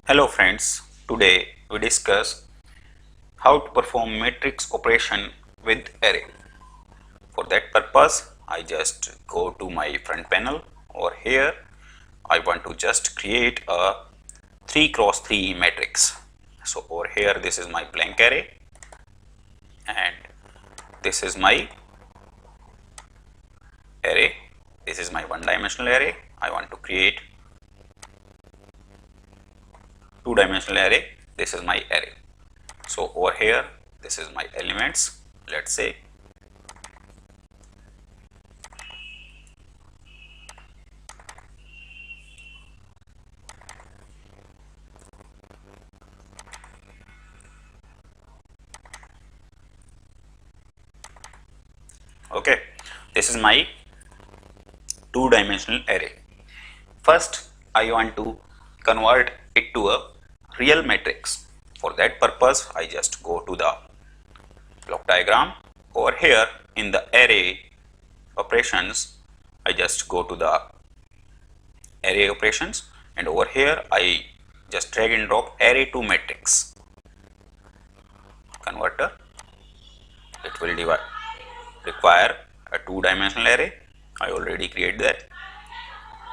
Hello friends, today we discuss how to perform matrix operation with array. For that purpose, I just go to my front panel. Over here, I want to just create a 3 cross 3 matrix. So over here, this is my blank array and this is my array. This is my one-dimensional array. I want to create two-dimensional array. This is my array. So over here, this is my elements. Let's say okay, this is my two-dimensional array. First, I want to convert it to a real matrix. For that purpose, I just go to the block diagram. Over here in the array operations, I just go to the array operations, and over here I just drag and drop array to matrix converter. It will require a two-dimensional array. I already create that,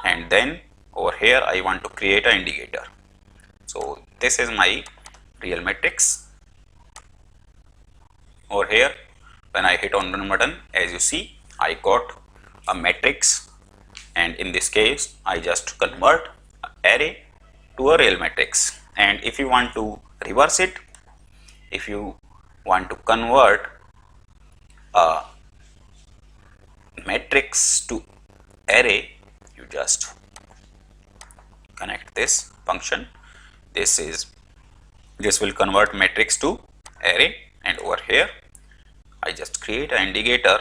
and then over here I want to create an indicator. So this is my real matrix. Over here, when I hit on run button, as you see, I got a matrix, and in this case I just convert array to a real matrix. And if you want to reverse it, if you want to convert a matrix to array, you just connect this function. This will convert matrix to array, and over here I just create an indicator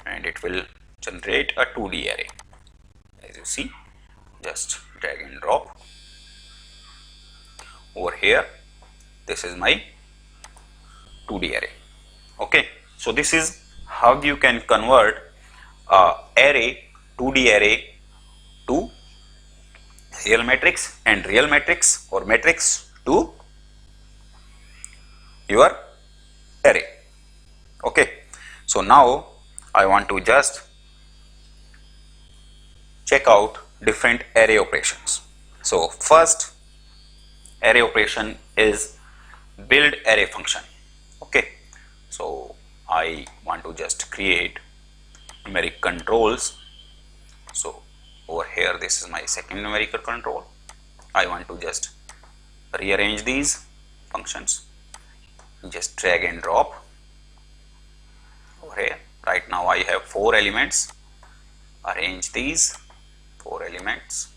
and it will generate a 2D array. As you see, just drag and drop. Over here, this is my 2D array. Okay, so this is how you can convert a array, 2D array to real matrix, and real matrix or matrix to your array. Okay, so now I want to just check out different array operations. So first array operation is build array function. Okay, so I want to just create numeric controls. So over here, this is my second numerical control. I want to just rearrange these functions. Just drag and drop over here. Right now I have 4 elements. Arrange these 4 elements.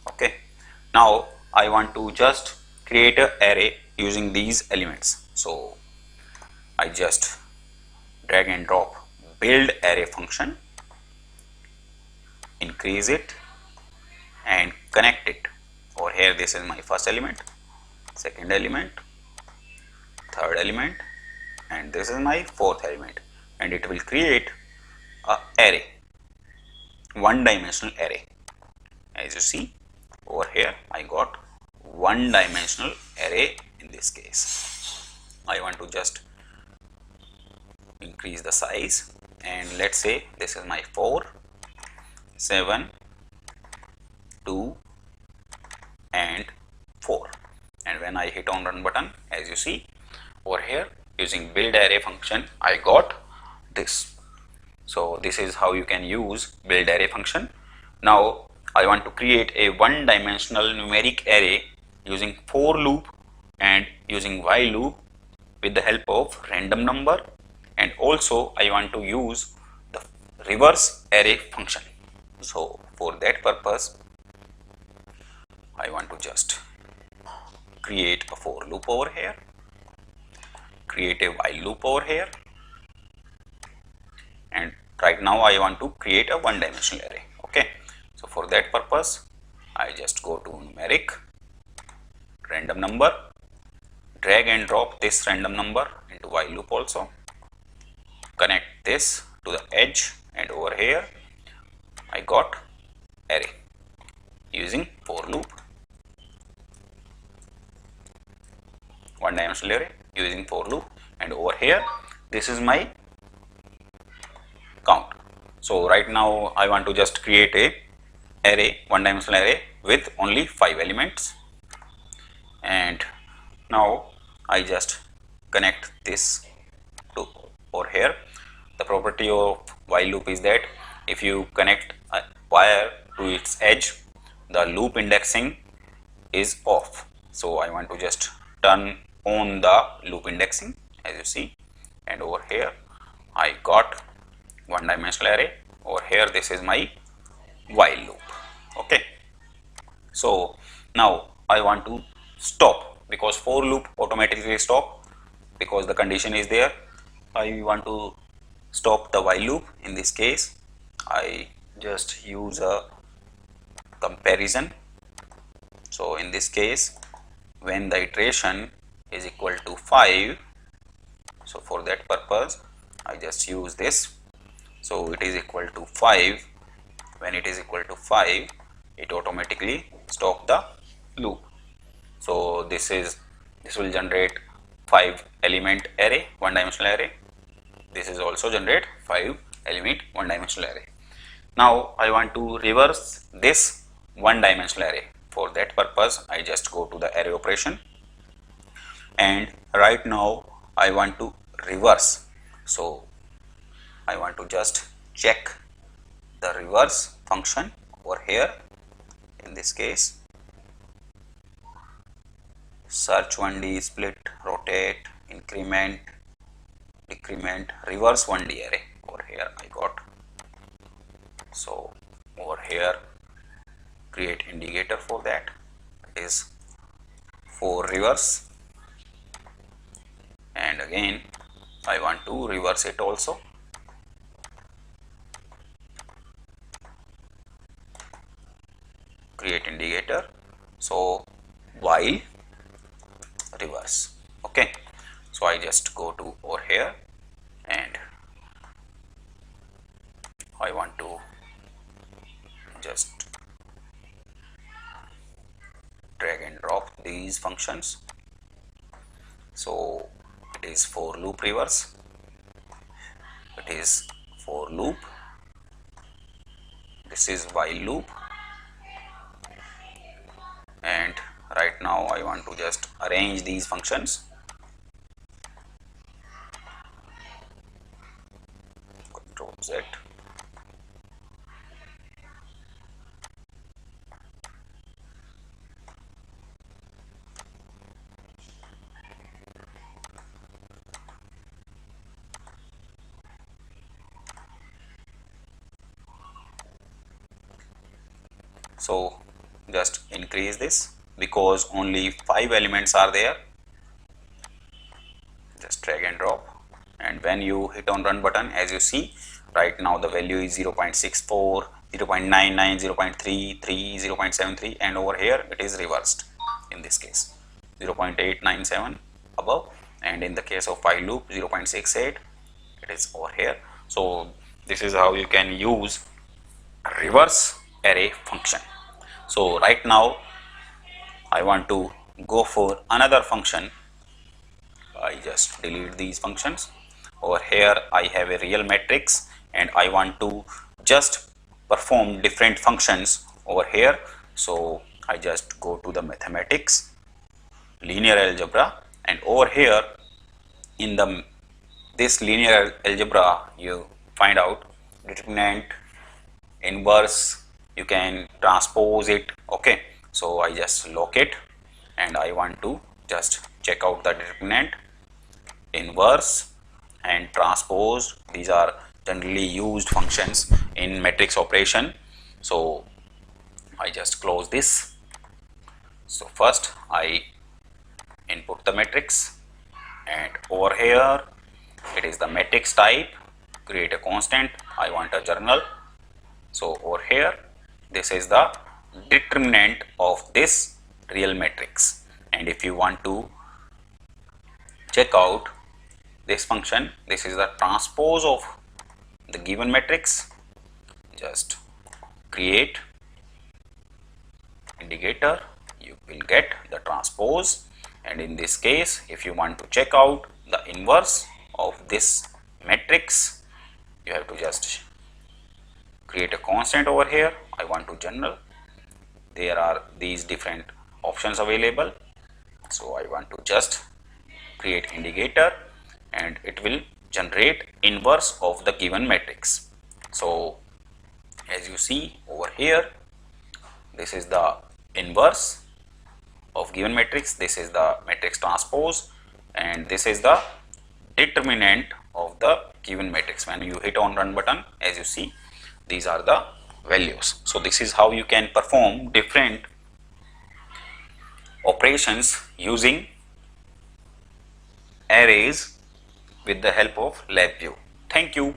Okay, now I want to just create an array using these elements. So I just drag and drop build array function, increase it and connect it. Over here, this is my first element, second element, third element, and this is my fourth element, and it will create a array, one-dimensional array. As you see over here, I got one-dimensional array. In this case, I want to just increase the size, and let's say this is my 4, 7, 2 and 4, and when I hit on run button, as you see over here, using build array function, I got this. So this is how you can use build array function. Now I want to create a one-dimensional numeric array using for loop and using while loop with the help of random number, and also I want to use the reverse array function. So for that purpose, I want to just create a for loop over here, create a while loop over here, and right now I want to create a one-dimensional array. Okay, so for that purpose, I just go to numeric, random number, drag and drop this random number into while loop also, connect this to the edge, and over here I got array. using for loop, one dimensional array using for loop, and over here this is my count. So right now I want to just create a array, one dimensional array with only 5 elements, and now I just connect this to over here. The property of while loop is that if you connect a wire to its edge, the loop indexing is off. So I want to just turn on the loop indexing, as you see, and over here I got one dimensional array. Over here this is my while loop. Okay, so now I want to stop, because for loop automatically stop because the condition is there. I want to stop the while loop. In this case I just use a comparison. So in this case, when the iteration is equal to 5, so for that purpose I just use this. So it is equal to 5. When it is equal to 5, it automatically stop the loop. So this will generate 5 element array, one dimensional array. This is also generate 5 element one dimensional array. Now I want to reverse this one dimensional array. For that purpose I just go to the array operation, and right now I want to reverse. So I want to just check the reverse function over here. In this case, search 1D, split, rotate, increment, decrement, reverse 1D array. Over here I got. So over here create indicator for that. It is for reverse, and again I want to reverse it also. Create indicator. So while reverse. Okay, so I just go to over here and I want to just drag and drop these functions. So it is for loop reverse, it is for loop, this is while loop, and right now I want to just arrange these functions. Control Z. So just increase this because only 5 elements are there. Just drag and drop, and when you hit on run button, as you see right now the value is 0.64, 0.99, 0.33, 0.73, and over here it is reversed. In this case 0.897 above, and in the case of while loop 0.68, it is over here. So this is how you can use reverse array function. So right now I want to go for another function. I just delete these functions. Over here I have a real matrix and I want to just perform different functions over here. So I just go to the mathematics, linear algebra, and over here in this linear algebra you find out determinant, inverse, you can transpose it. Okay, so I just lock it and I want to just check out the determinant, inverse, and transpose. These are generally used functions in matrix operation. So I just close this. So first I input the matrix, and over here it is the matrix type, create a constant, I want a journal. So over here this is the determinant of this real matrix, and if you want to check out this function, this is the transpose of the given matrix. Just create indicator, you will get the transpose. And in this case, if you want to check out the inverse of this matrix, you have to just create a constant over here. I want to general. There are these different options available. So I want to just create indicator and it will generate inverse of the given matrix. So as you see over here, this is the inverse of given matrix, this is the matrix transpose, and this is the determinant of the given matrix. When you hit on run button, as you see, these are the values. So this is how you can perform different operations using arrays with the help of LabVIEW. Thank you.